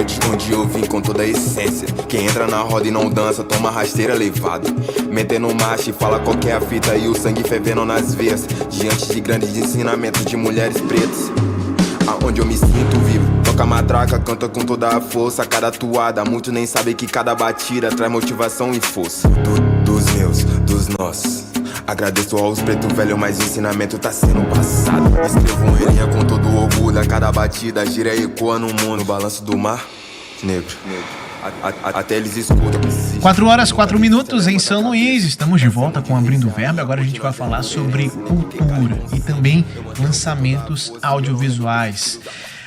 noite onde eu vim com toda a essência. Quem entra na roda e não dança, toma rasteira levada. Metendo marcha e fala qual que é a fita e o sangue fervendo nas veias. Diante de grandes ensinamentos de mulheres pretas, aonde eu me sinto vivo. Toca matraca, canta com toda a força. Cada toada, muitos nem sabem que cada batida traz motivação e força. Dos meus, dos nossos. Agradeço aos pretos velho, mas o ensinamento tá sendo passado. Escrevo um linha com todo o orgulho. A cada batida gira e ecoa no mundo. No balanço do mar, negro. Até eles escutam. 4 horas, 4 minutos em São Luís. Estamos de volta com Abrindo o Verbo. Agora a gente vai falar sobre cultura e também lançamentos audiovisuais.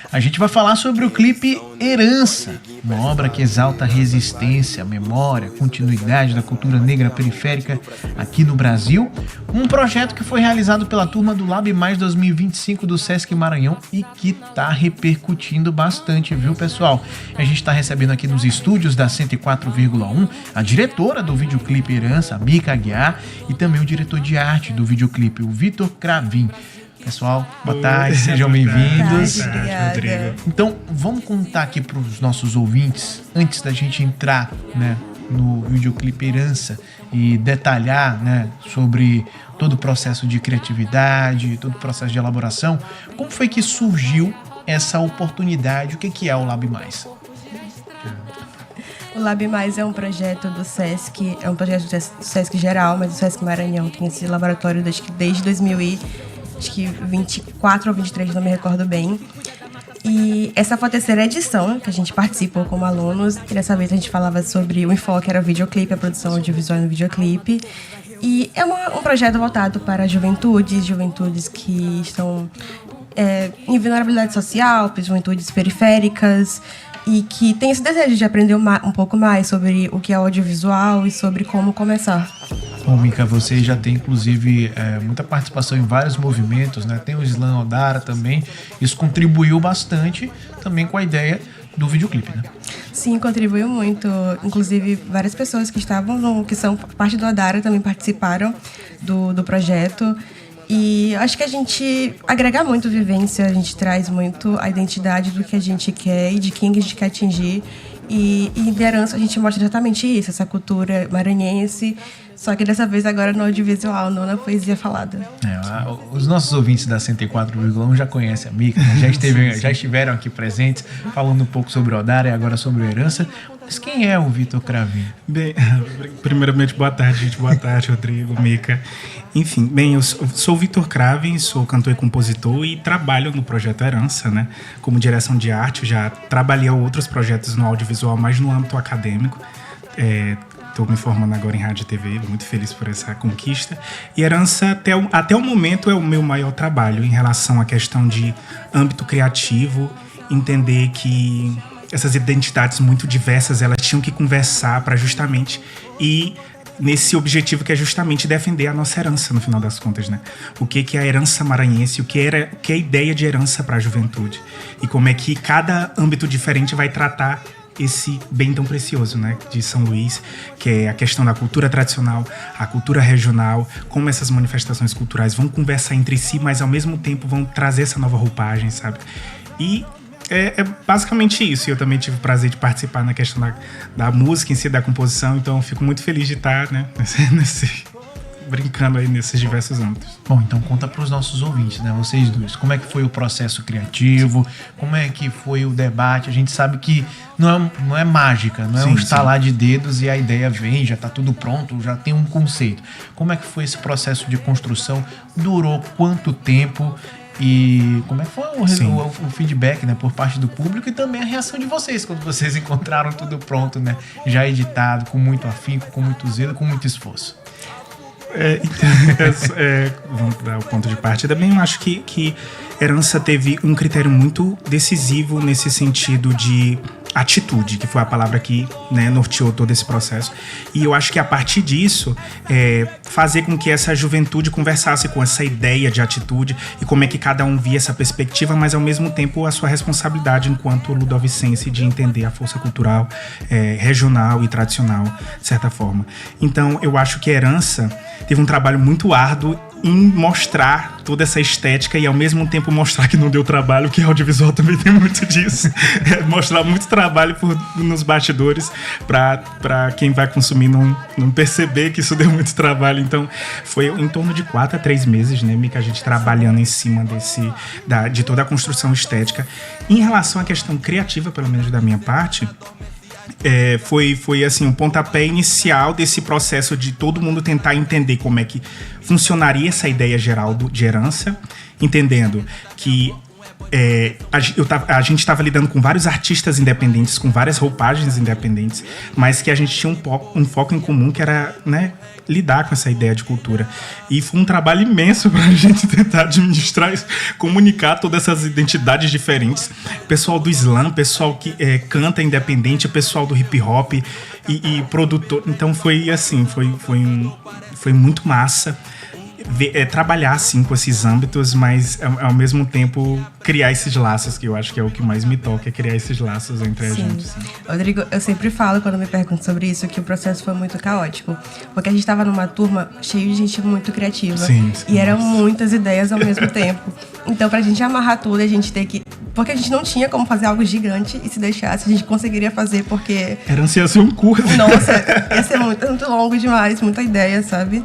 A gente vai falar sobre o clipe Herança, uma obra que exalta a resistência, a memória, a continuidade da cultura negra periférica aqui no Brasil. Um projeto que foi realizado pela turma do Lab Mais 2025 do Sesc Maranhão e que tá repercutindo bastante, viu, pessoal? A gente tá recebendo aqui nos estúdios da 104,1 a diretora do videoclipe Herança, a Mica Aguiar, e também o diretor de arte do videoclipe, o Vitor Cravin. Pessoal, boa tarde, sejam bem-vindos. Obrigada. Então, vamos contar aqui para os nossos ouvintes, antes da gente entrar, né, no videoclipe Herança e detalhar, né, sobre todo o processo de criatividade, todo o processo de elaboração, como foi que surgiu essa oportunidade? O que é o Lab Mais? O Lab Mais é um projeto do Sesc, é um projeto do Sesc geral, mas o Sesc Maranhão tem esse laboratório desde 2024 ou 23, não me recordo bem. E essa foi a terceira edição que a gente participou como alunos. E dessa vez a gente falava sobre o enfoque, era o videoclipe, a produção audiovisual no videoclipe. E é um projeto voltado para juventudes que estão em vulnerabilidade social, juventudes periféricas, e que tem esse desejo de aprender um pouco mais sobre o que é audiovisual e sobre como começar. Bom, Mica, você já tem, inclusive, muita participação em vários movimentos, né? Tem o Slam Odara também. Isso contribuiu bastante também com a ideia do videoclipe, né? Sim, contribuiu muito. Inclusive, várias pessoas que são parte do Odara também participaram do projeto. E acho que a gente agrega muito vivência, a gente traz muito a identidade do que a gente quer e de quem a gente quer atingir. E em Herança a gente mostra exatamente isso, essa cultura maranhense, só que dessa vez agora no audiovisual, não na poesia falada. Os nossos ouvintes da 104,1 já conhecem a Mica, né? já estiveram aqui presentes falando um pouco sobre o Odara e agora sobre o Herança. Mas quem é o Vitor Cravin? Bem, primeiramente, boa tarde, gente. Boa tarde, Rodrigo, Mica. Enfim, bem, eu sou o Vitor Cravin, sou cantor e compositor e trabalho no projeto Herança, né? Como direção de arte, já trabalhei outros projetos no audiovisual, mas no âmbito acadêmico. Estou me formando agora em rádio e TV, muito feliz por essa conquista. E Herança, até o momento, é o meu maior trabalho em relação à questão de âmbito criativo, entender que essas identidades muito diversas, elas tinham que conversar para justamente ir nesse objetivo que é justamente defender a nossa herança, no final das contas, né? O que é a herança maranhense, o que é a ideia de herança para a juventude e como é que cada âmbito diferente vai tratar esse bem tão precioso, né, de São Luís, que é a questão da cultura tradicional, a cultura regional, como essas manifestações culturais vão conversar entre si, mas ao mesmo tempo vão trazer essa nova roupagem, sabe? E é basicamente isso. Eu também tive o prazer de participar na questão da música em si, da composição, então eu fico muito feliz de estar, né, brincando aí nesses diversos âmbitos. Bom, então conta para os nossos ouvintes, né, vocês dois, como é que foi o processo criativo, como é que foi o debate. A gente sabe que não é mágica, não é um estalar de dedos e a ideia vem, já está tudo pronto, já tem um conceito. Como é que foi esse processo de construção? Durou quanto tempo? E como é que foi o feedback, né, por parte do público e também a reação de vocês quando vocês encontraram tudo pronto, né, já editado, com muito afinco, com muito zelo, com muito esforço? Vamos dar o ponto de partida. Bem, eu acho que Herança teve um critério muito decisivo nesse sentido de atitude, que foi a palavra que, né, norteou todo esse processo. E eu acho que a partir disso, fazer com que essa juventude conversasse com essa ideia de atitude e como é que cada um via essa perspectiva, mas ao mesmo tempo a sua responsabilidade enquanto ludovicense de entender a força cultural regional e tradicional, de certa forma. Então, eu acho que a Herança teve um trabalho muito árduo em mostrar toda essa estética e ao mesmo tempo mostrar que não deu trabalho, que audiovisual também tem muito disso. Mostrar muito trabalho nos bastidores para quem vai consumir não perceber que isso deu muito trabalho. Então foi em torno de 4 a 3 meses, né, Mika, a gente trabalhando em cima de toda a construção estética. Em relação à questão criativa, pelo menos da minha parte, foi assim, um pontapé inicial desse processo de todo mundo tentar entender como é que funcionaria essa ideia geral de herança, entendendo que a gente estava lidando com vários artistas independentes, com várias roupagens independentes, mas que a gente tinha um foco em comum, que era, né, lidar com essa ideia de cultura. E foi um trabalho imenso para a gente tentar administrar isso, comunicar todas essas identidades diferentes. Pessoal do slam, pessoal que canta independente, pessoal do hip hop e produtor. Então foi assim, foi muito massa. Trabalhar assim com esses âmbitos, mas ao mesmo tempo criar esses laços, que eu acho que é o que mais me toca, é criar esses laços entre a gente. Assim. Rodrigo, eu sempre falo quando me perguntam sobre isso que o processo foi muito caótico, porque a gente estava numa turma cheia de gente muito criativa, e eram muitas ideias ao mesmo tempo. Então, pra gente amarrar tudo, a gente tem que... Porque a gente não tinha como fazer algo gigante, e se deixasse, a gente conseguiria fazer, porque... Ia ser um curso. Nossa, ia ser muito longo demais, muita ideia, sabe?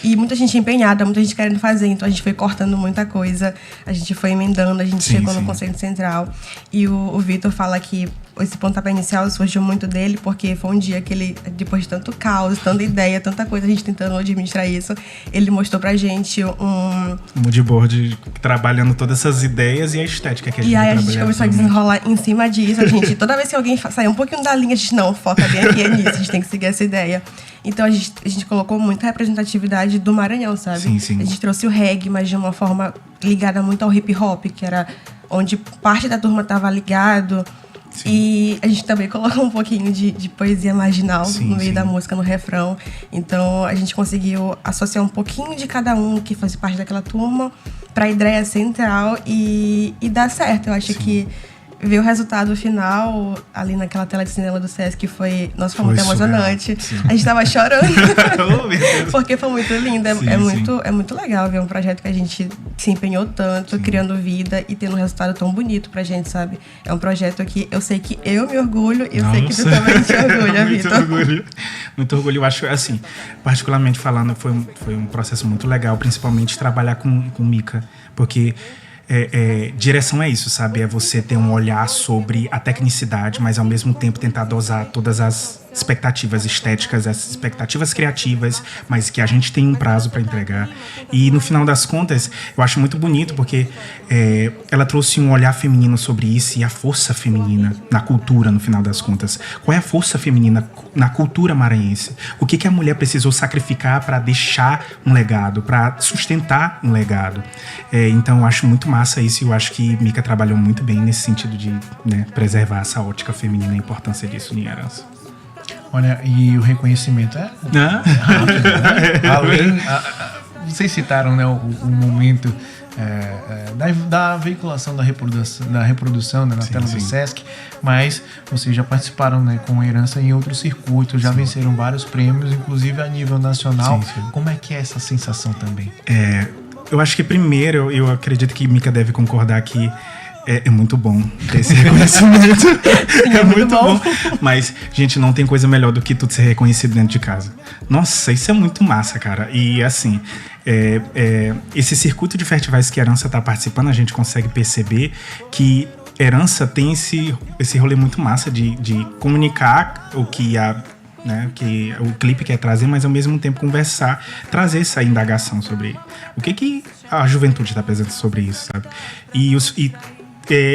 E muita gente empenhada, muita gente querendo fazer. Então a gente foi cortando muita coisa, a gente foi emendando, a gente chegou no Conselho Central. E o Vitor fala que esse pontapé inicial surgiu muito dele, porque foi um dia que ele, depois de tanto caos, tanta ideia, tanta coisa, a gente tentando administrar isso, ele mostrou pra gente um moodboard trabalhando todas essas ideias e a estética que a gente E aí a gente começou a desenrolar em cima disso. A gente, toda vez que alguém saia um pouquinho da linha, a gente, não, foca bem aqui, é nisso, a gente tem que seguir essa ideia. Então a gente colocou muita representatividade do Maranhão, sabe? Sim. A gente trouxe o reggae, mas de uma forma ligada muito ao hip hop, que era onde parte da turma estava ligado. Sim. E a gente também colocou um pouquinho de poesia marginal no meio da música, no refrão. Então a gente conseguiu associar um pouquinho de cada um que fazia parte daquela turma para a ideia central e dar certo. Eu acho que ver o resultado final ali naquela tela de cinema do Sesc foi muito emocionante. A gente tava chorando. Porque foi muito lindo. É muito legal ver um projeto que a gente se empenhou tanto, criando vida e tendo um resultado tão bonito pra gente, sabe? É um projeto que eu sei que eu me orgulho e eu sei que tu também te orgulha, Vitor. Muito orgulho. Eu acho, assim, particularmente falando, foi um processo muito legal, principalmente trabalhar com Mika, porque direção é isso, sabe? É você ter um olhar sobre a tecnicidade, mas ao mesmo tempo tentar dosar todas as expectativas estéticas, as expectativas criativas, mas que a gente tem um prazo para entregar. E no final das contas, eu acho muito bonito porque ela trouxe um olhar feminino sobre isso e a força feminina na cultura, no final das contas. Qual é a força feminina na cultura maranhense? O que a mulher precisou sacrificar para deixar um legado, para sustentar um legado? Então, eu acho muito massa isso e eu acho que Mika trabalhou muito bem nesse sentido de, né, preservar essa ótica feminina e a importância disso em herança. Olha, e o reconhecimento rápido, né? Além, vocês citaram, né, o momento da veiculação da reprodução, né, na tela do Sesc, mas vocês já participaram, né, com a herança em outros circuitos, já venceram vários prêmios, inclusive a nível nacional. Como é que é essa sensação também? Eu acho que primeiro, eu acredito que Mika deve concordar que é muito bom ter esse reconhecimento. Sim, é muito bom. Mas, gente, não tem coisa melhor do que tu ser reconhecido dentro de casa. Nossa, isso é muito massa, cara. E, assim, esse circuito de festivais que a Herança tá participando, a gente consegue perceber que Herança tem esse rolê muito massa de comunicar o que que o clipe quer trazer, mas ao mesmo tempo conversar, trazer essa indagação sobre o que a juventude está pensando sobre isso, sabe? E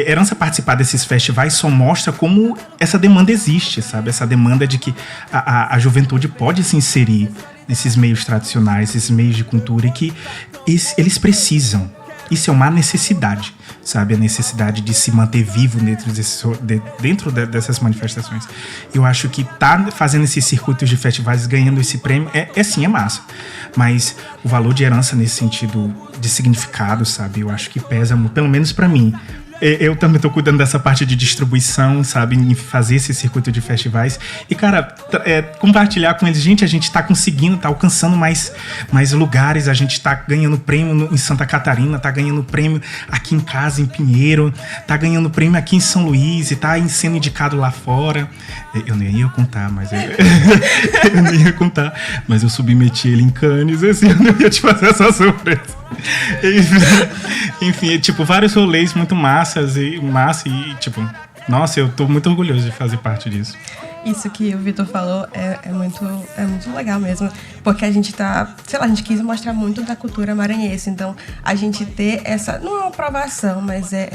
Herança participar desses festivais só mostra como essa demanda existe, sabe? Essa demanda de que a juventude pode se inserir nesses meios tradicionais, esses meios de cultura, e que eles precisam. Isso é uma necessidade, sabe? A necessidade de se manter vivo dentro dessas manifestações. Eu acho que tá fazendo esses circuitos de festivais, ganhando esse prêmio, sim, é massa. Mas o valor de Herança nesse sentido de significado, sabe? Eu acho que pesa, pelo menos pra mim, eu também tô cuidando dessa parte de distribuição, sabe? Em fazer esse circuito de festivais. E, cara, compartilhar com eles. Gente, a gente tá conseguindo, tá alcançando mais lugares. A gente tá ganhando prêmio em Santa Catarina, tá ganhando prêmio aqui em casa, em Pinheiro, tá ganhando prêmio aqui em São Luís e tá sendo indicado lá fora. Eu nem ia contar, mas eu nem ia contar. Mas eu submeti ele em Cannes, assim, eu não ia te fazer essa surpresa. Enfim, tipo, vários rolês muito massas e tipo, nossa, eu tô muito orgulhoso de fazer parte disso. Isso que o Vitor falou é muito legal mesmo, porque a gente tá, sei lá, a gente quis mostrar muito da cultura maranhense, então a gente ter essa, não é uma aprovação, mas é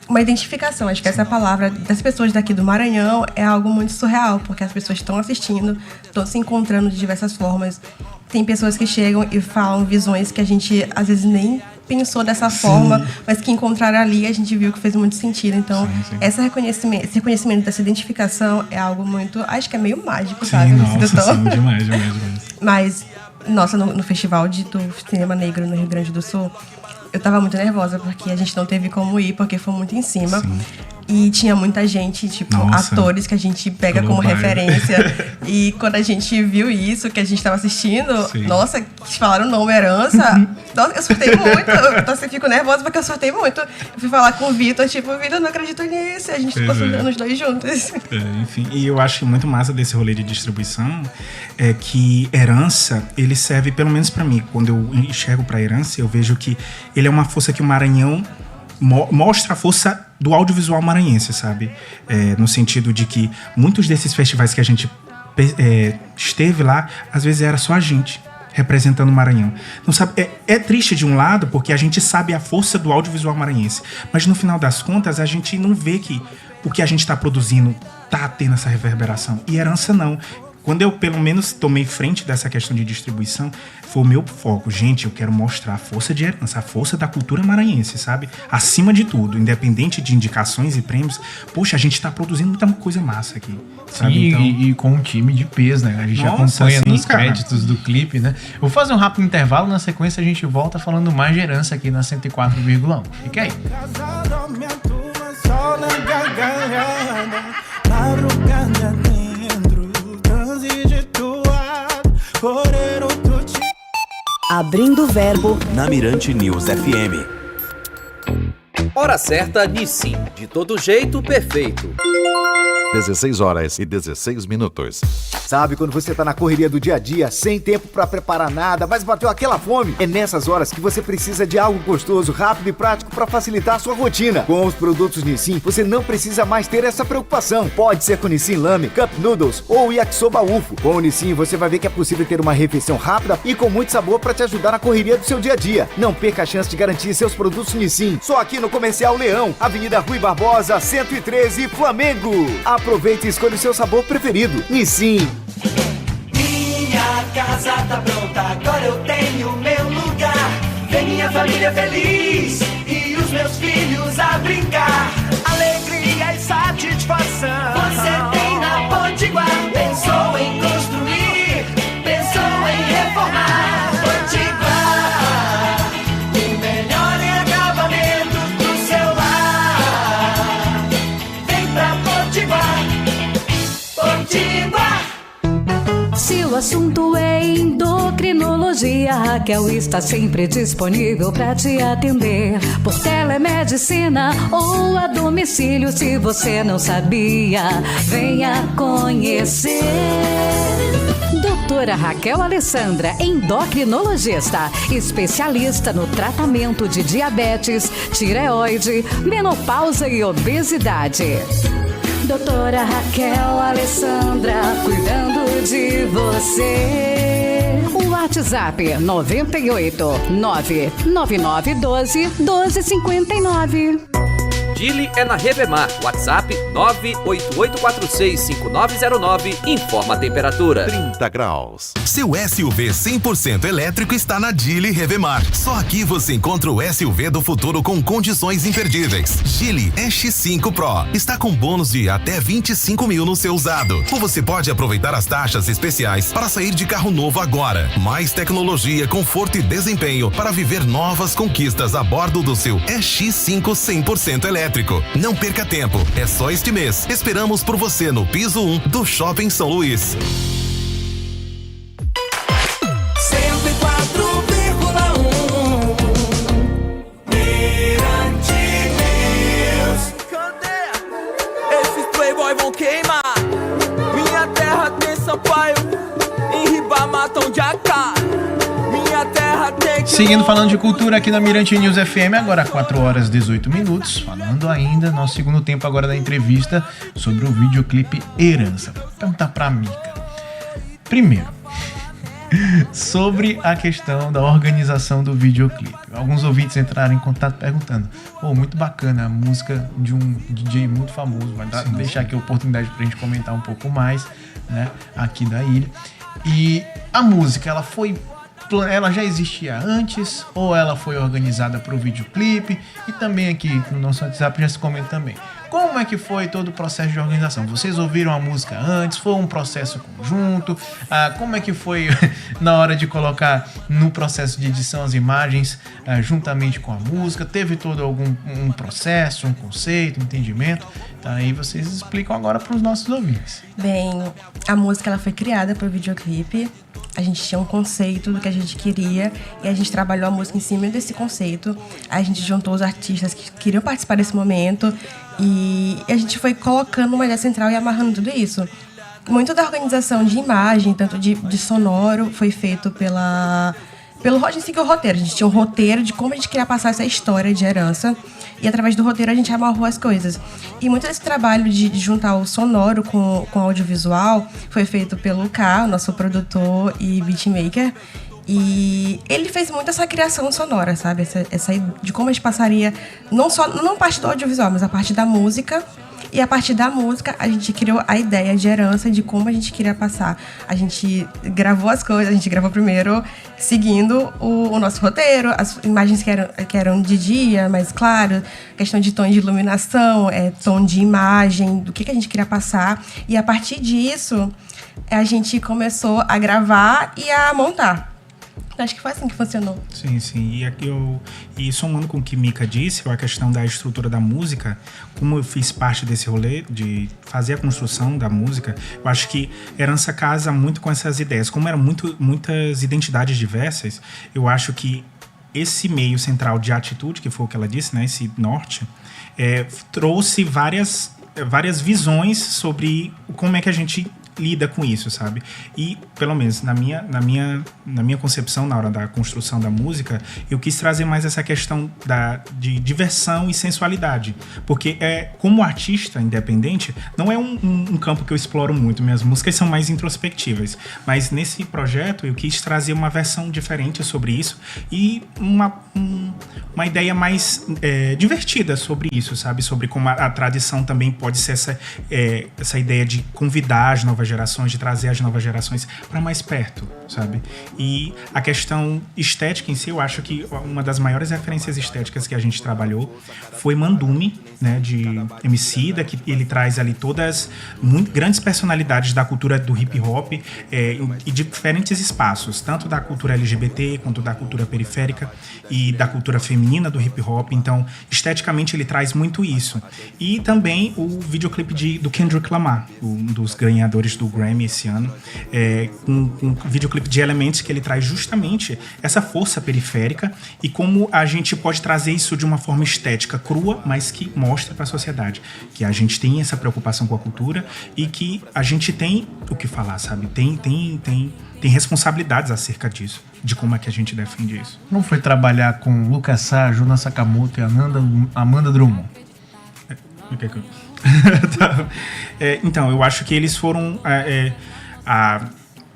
uma identificação, acho que essa palavra das pessoas daqui do Maranhão é algo muito surreal, porque as pessoas estão assistindo, estão se encontrando de diversas formas. Tem pessoas que chegam e falam visões que a gente às vezes nem pensou dessa forma, mas que encontraram ali, a gente viu que fez muito sentido. Então, sim. Esse reconhecimento dessa identificação é algo muito, acho que é meio mágico, sabe? Nossa, sim, demais. Mas, nossa, no festival do Cinema Negro no Rio Grande do Sul, eu tava muito nervosa, porque a gente não teve como ir, porque foi muito em cima. Sim. E tinha muita gente, tipo, atores que a gente pega como referência. E quando a gente viu isso, que a gente tava assistindo, sim. Nossa, que falaram o nome Herança. Nossa, eu surtei muito. Eu fico nervosa porque eu surtei muito. Eu fui falar com o Vitor, tipo, o Vitor, não acredito nisso. E a gente ficou surtando os dois juntos. Enfim, e eu acho muito massa desse rolê de distribuição é que Herança, ele serve, pelo menos pra mim, quando eu enxergo pra Herança, eu vejo que ele é uma força que o Maranhão mostra a força do audiovisual maranhense, sabe? No sentido de que muitos desses festivais que a gente esteve lá, às vezes era só a gente representando o Maranhão. Não sabe, é triste de um lado, porque a gente sabe a força do audiovisual maranhense, mas no final das contas a gente não vê que o que a gente está produzindo tá tendo essa reverberação. E Herança não. Quando eu, pelo menos, tomei frente dessa questão de distribuição, foi o meu foco. Gente, eu quero mostrar a força de Herança, a força da cultura maranhense, sabe? Acima de tudo, independente de indicações e prêmios, poxa, a gente tá produzindo muita coisa massa aqui, sabe? Sim, então... e com um time de peso, né? A gente acompanha nos créditos do clipe, né? Eu vou fazer um rápido intervalo, na sequência a gente volta falando mais de Herança aqui na 104,1. Fica aí. Abrindo o Verbo na Mirante News FM. Hora certa, Nissin. De todo jeito, perfeito. 16h16. Sabe quando você tá na correria do dia a dia, sem tempo pra preparar nada, mas bateu aquela fome? É nessas horas que você precisa de algo gostoso, rápido e prático pra facilitar a sua rotina. Com os produtos Nissin, você não precisa mais ter essa preocupação. Pode ser com Nissin Lame, Cup Noodles ou Yakisoba UFO. Com o Nissin, você vai ver que é possível ter uma refeição rápida e com muito sabor pra te ajudar na correria do seu dia a dia. Não perca a chance de garantir seus produtos Nissin. Só aqui no Comercial Leão, Avenida Rui Barbosa, 113, Flamengo. Aproveite e escolha o seu sabor preferido. Nissin. Minha casa tá pronta, agora eu tenho meu lugar. Vem minha família feliz e os meus filhos a brincar. Alegria e satisfação você tem na Potiguar. Pensou em construir, pensou em reformar. Potiguar, o melhor em acabamento pro seu lar. Vem pra Potiguar. Potiguar. Se o assunto é endocrinologia, a Raquel está sempre disponível para te atender. Por telemedicina ou a domicílio, se você não sabia, venha conhecer. Doutora Raquel Alessandra, endocrinologista, especialista no tratamento de diabetes, tireoide, menopausa e obesidade. Doutora Raquel Alessandra, cuidando de você. O WhatsApp 98 99912 1259. Dili é na Revemar. WhatsApp 988465909. Informa a temperatura. 30 graus. Seu SUV 100% elétrico está na Dili Revemar. Só aqui você encontra o SUV do futuro com condições imperdíveis. Dili X5 Pro está com bônus de até 25 mil no seu usado. Ou você pode aproveitar as taxas especiais para sair de carro novo agora. Mais tecnologia, conforto e desempenho para viver novas conquistas a bordo do seu X5 100% elétrico. elétrico. Não perca tempo, é só este mês. Esperamos por você no piso 1 do Shopping São Luís. 104,1 Mirante News. Cadê? Esses playboy vão queimar. Minha terra tem Sampaio, em Ribamar tão de AK. Minha terra tem... Seguindo falando de cultura aqui na Mirante News FM, agora 4 horas e 18 minutos, falando ainda, nosso segundo tempo agora da entrevista sobre o videoclipe Herança. Vou perguntar pra Mika. Primeiro, sobre a questão da organização do videoclipe. Alguns ouvintes entraram em contato perguntando: muito bacana a música de um DJ muito famoso, vai deixar aqui a oportunidade pra gente comentar um pouco mais, né, aqui da ilha. E a música, ela já existia antes ou ela foi organizada para o videoclipe? E também aqui no nosso WhatsApp já se comenta também. Como é que foi todo o processo de organização? Vocês ouviram a música antes? Foi um processo conjunto? Como é que foi na hora de colocar no processo de edição as imagens juntamente com a música? Teve todo um processo, um conceito, um entendimento? Então aí vocês explicam agora para os nossos ouvintes. Bem, a música ela foi criada para o videoclipe. A gente tinha um conceito do que a gente queria e a gente trabalhou a música em cima desse conceito. A gente juntou os artistas que queriam participar desse momento e a gente foi colocando uma ideia central e amarrando tudo isso. Muito da organização de imagem, tanto de sonoro, foi feito pelo a gente seguiu o roteiro. A gente tinha um roteiro de como a gente queria passar essa história de Herança e através do roteiro a gente amarrou as coisas. E muito desse trabalho de juntar o sonoro com o audiovisual foi feito pelo K, nosso produtor e beatmaker. E ele fez muito essa criação sonora, sabe? Essa de como a gente passaria, não a parte do audiovisual, mas a parte da música. E a partir da música, a gente criou a ideia de Herança, de como a gente queria passar. A gente gravou as coisas, a gente gravou primeiro seguindo o nosso roteiro, as imagens que eram de dia, mais claro, questão de tom de iluminação, tom de imagem, do que a gente queria passar. E a partir disso, a gente começou a gravar e a montar. Acho que foi assim que funcionou. Sim. E somando com o que Mika disse, a questão da estrutura da música, como eu fiz parte desse rolê de fazer a construção da música, eu acho que Herança casa muito com essas ideias. Como eram muitas identidades diversas, eu acho que esse meio central de atitude, que foi o que ela disse, né, esse norte, trouxe várias visões sobre como é que a gente lida com isso, sabe? E, pelo menos, na minha concepção, na hora da construção da música, eu quis trazer mais essa questão de diversão e sensualidade. Porque, como artista independente, não é um campo que eu exploro muito. Minhas músicas são mais introspectivas. Mas, nesse projeto, eu quis trazer uma versão diferente sobre isso e uma ideia mais divertida sobre isso, sabe? Sobre como a tradição também pode ser essa ideia de convidar as novas gerações, de trazer as novas gerações para mais perto, sabe? E a questão estética em si, eu acho que uma das maiores referências estéticas que a gente trabalhou foi Mandume, né, de Emicida, que ele traz ali todas muito grandes personalidades da cultura do hip hop e de diferentes espaços, tanto da cultura LGBT quanto da cultura periférica e da cultura feminina do hip hop. Então, esteticamente ele traz muito isso. E também o videoclipe do Kendrick Lamar, um dos ganhadores do Grammy esse ano, um videoclipe de Elements, que ele traz justamente essa força periférica e como a gente pode trazer isso de uma forma estética crua, mas que mostra para a sociedade que a gente tem essa preocupação com a cultura e que a gente tem o que falar, sabe? Tem responsabilidades acerca disso, de como é que a gente defende isso. Não foi trabalhar com Lucas Sá, Jonas Sakamoto e Amanda Drummond? Então, eu acho que eles foram a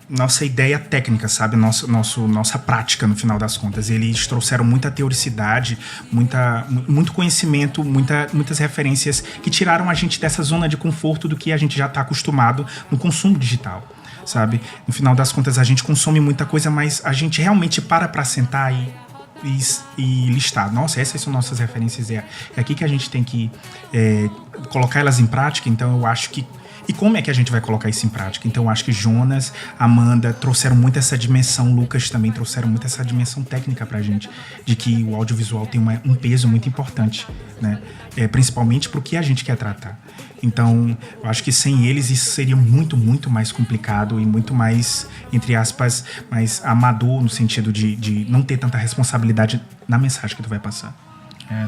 nossa ideia técnica, sabe? Nossa prática, no final das contas. Eles trouxeram muita teoricidade, muito conhecimento, muitas referências que tiraram a gente dessa zona de conforto do que a gente já está acostumado no consumo digital, sabe? No final das contas, a gente consome muita coisa, mas a gente realmente para sentar e listar. Nossa, essas são nossas referências. É aqui que a gente tem que colocar elas em prática. Então, eu acho que E como é que a gente vai colocar isso em prática? Então, eu acho que Jonas, Amanda trouxeram muito essa dimensão, Lucas também trouxeram muito essa dimensão técnica pra gente, de que o audiovisual tem um peso muito importante, né? Principalmente pro que a gente quer tratar. Então, eu acho que sem eles isso seria muito, muito mais complicado e muito mais, entre aspas, mais amador, no sentido de não ter tanta responsabilidade na mensagem que tu vai passar.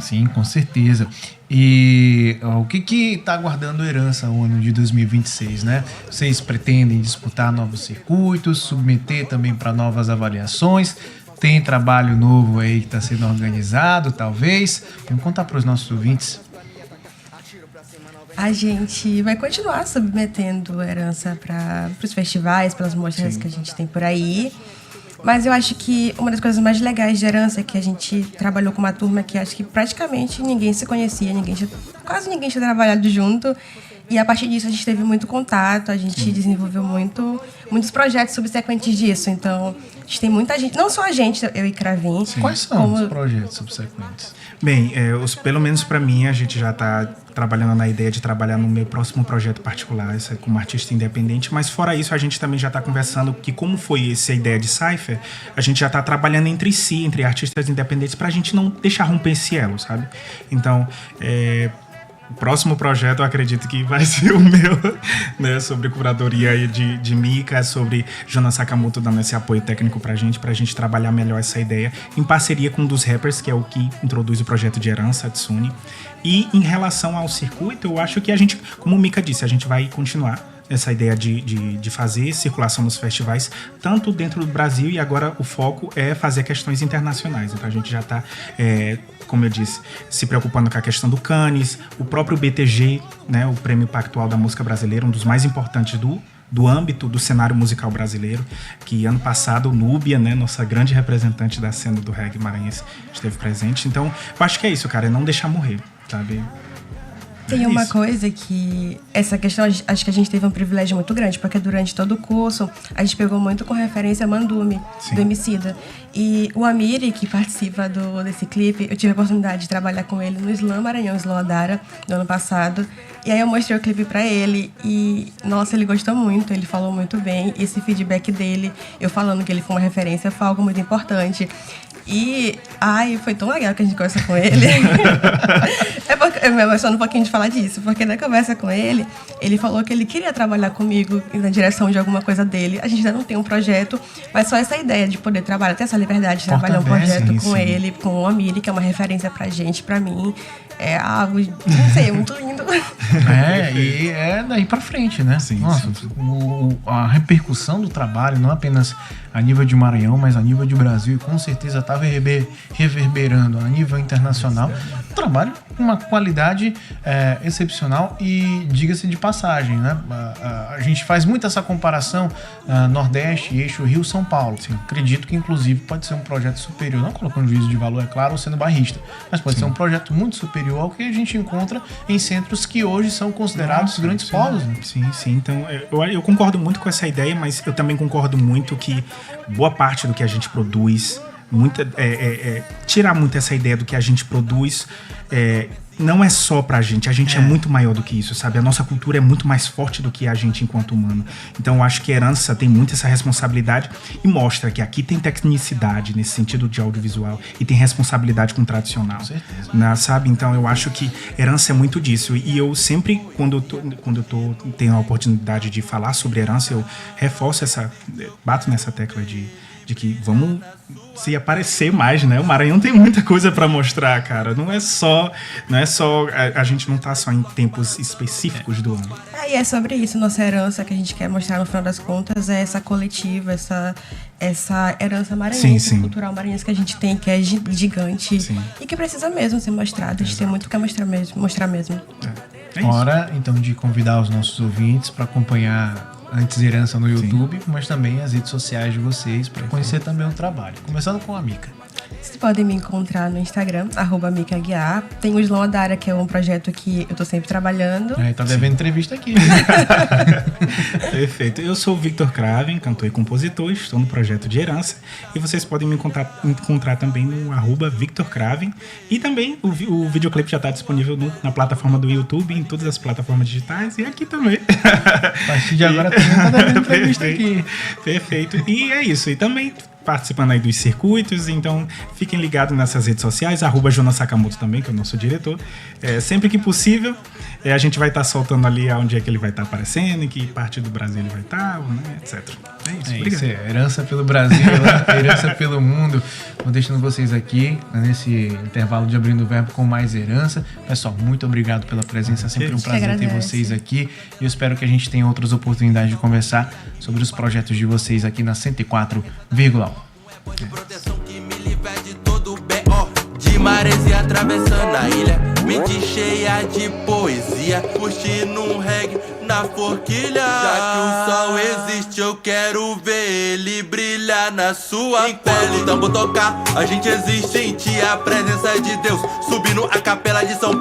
Sim, com certeza. E o que está aguardando Herança no ano de 2026, né? Vocês pretendem disputar novos circuitos, submeter também para novas avaliações? Tem trabalho novo aí que está sendo organizado, talvez? Vamos contar para os nossos ouvintes. A gente vai continuar submetendo Herança para os festivais, pelas mostras que a gente tem por aí. Mas eu acho que uma das coisas mais legais de Herança é que a gente trabalhou com uma turma que acho que praticamente ninguém se conhecia, quase ninguém tinha trabalhado junto. E a partir disso a gente teve muito contato, a gente desenvolveu muitos projetos subsequentes disso. Então, a gente tem muita gente, não só a gente, eu e Cravin. Quais são os projetos subsequentes? Bem, pelo menos para mim, a gente já está trabalhando na ideia de trabalhar no meu próximo projeto particular, isso é como artista independente, mas fora isso, a gente também já está conversando que como foi essa ideia de Cypher, a gente já está trabalhando entre si, entre artistas independentes, para a gente não deixar romper esse elo, sabe? Então, o próximo projeto eu acredito que vai ser o meu, né, sobre curadoria de Mika, sobre Jonas Sakamoto dando esse apoio técnico pra gente trabalhar melhor essa ideia, em parceria com um dos rappers, que é o que introduz o projeto de Herança, Tsuni. E em relação ao circuito, eu acho que a gente, como o Mika disse, a gente vai continuar essa ideia de fazer circulação nos festivais, tanto dentro do Brasil, e agora o foco é fazer questões internacionais. Então a gente já está, como eu disse, se preocupando com a questão do Cannes, o próprio BTG, né, o Prêmio Pactual da Música Brasileira, um dos mais importantes do âmbito do cenário musical brasileiro, que ano passado o Núbia, né, nossa grande representante da cena do reggae maranhense, esteve presente. Então eu acho que é isso, cara, é não deixar morrer, sabe? Tem uma coisa que... Essa questão, acho que a gente teve um privilégio muito grande, porque durante todo o curso, a gente pegou muito com referência a Mandume, do Emicida. E o Amiri, que participa desse clipe, eu tive a oportunidade de trabalhar com ele no Slam Maranhão, Slam Adara, no ano passado. E aí eu mostrei o clipe pra ele e, nossa, ele gostou muito, ele falou muito bem. Esse feedback dele, eu falando que ele foi uma referência, foi algo muito importante. E, foi tão legal que a gente conversa com ele. Eu me emociono um pouquinho de falar disso, porque na conversa com ele, ele falou que ele queria trabalhar comigo na direção de alguma coisa dele. A gente ainda não tem um projeto, mas só essa ideia de poder trabalhar, ter essa liberdade de trabalhar um projeto com ele, com o Amiri, que é uma referência pra gente, pra mim. É algo, não sei, muito lindo. E é daí pra frente, né? Nossa, a repercussão do trabalho, não apenas a nível de Maranhão, mas a nível de Brasil, e com certeza tá reverberando a nível internacional. Um trabalho com uma qualidade excepcional e, diga-se de passagem, né? A gente faz muito essa comparação Nordeste, eixo Rio-São Paulo. Acredito que, inclusive, pode ser um projeto superior, não colocando juízo de valor, é claro, ou sendo barrista, mas pode ser um projeto muito superior ao que a gente encontra em centros que hoje são considerados grandes polos. Né? Sim. Então, eu concordo muito com essa ideia, mas eu também concordo muito que boa parte do que a gente produz, tirar muito essa ideia do que a gente produz, não é só pra gente, a gente é muito maior do que isso, sabe? A nossa cultura é muito mais forte do que a gente enquanto humano. Então eu acho que Herança tem muito essa responsabilidade e mostra que aqui tem tecnicidade nesse sentido de audiovisual e tem responsabilidade com o tradicional. Com certeza. Né, sabe? Então eu acho que Herança é muito disso. E eu sempre, quando eu tenho a oportunidade de falar sobre Herança, eu reforço bato nessa tecla de que vamos se aparecer mais, né? O Maranhão tem muita coisa pra mostrar, cara. Não é só a gente não tá só em tempos específicos do ano. E é sobre isso, nossa herança que a gente quer mostrar no final das contas é essa coletiva, essa herança maranhense, cultural maranhense que a gente tem, que é gigante e que precisa mesmo ser mostrado. A gente tem muito que mostrar mesmo. É hora, então, de convidar os nossos ouvintes para acompanhar Antes Herança no YouTube, mas também as redes sociais de vocês para conhecer também o trabalho. Começando com a Mika. Vocês podem me encontrar no Instagram, @micaguiar. Tem o Slow Adara, que é um projeto que eu tô sempre trabalhando. Tá devendo entrevista aqui. Perfeito. Eu sou o Victor Craven, cantor e compositor, estou no projeto de Herança. E vocês podem me encontrar também no @Victor Craven. E também o videoclipe já está disponível na plataforma do YouTube, em todas as plataformas digitais e aqui também. A partir de agora também tá devendo entrevista aqui. Perfeito. E é isso. E também participando aí dos circuitos, então fiquem ligados nessas redes sociais, @Jonas Sakamoto também, que é o nosso diretor. Sempre que possível, a gente vai estar soltando ali onde é que ele vai estar aparecendo, em que parte do Brasil ele vai estar, né, etc. É isso, obrigado. Isso, herança pelo Brasil, herança pelo mundo. Vou deixando vocês aqui, nesse intervalo de Abrindo o Verbo com mais herança. Pessoal, muito obrigado pela presença, é sempre um prazer ter vocês aqui. E eu espero que a gente tenha outras oportunidades de conversar sobre os projetos de vocês aqui na 104,1. Proteção que me livra de todo B.O. De maresia atravessando a ilha, mente cheia de poesia, curtindo um reggae na forquilha. Já que o sol existe, eu quero ver ele brilhar na sua pele. O tambor tocar, a gente existe, sentir a presença de Deus, subindo a capela de São Pedro.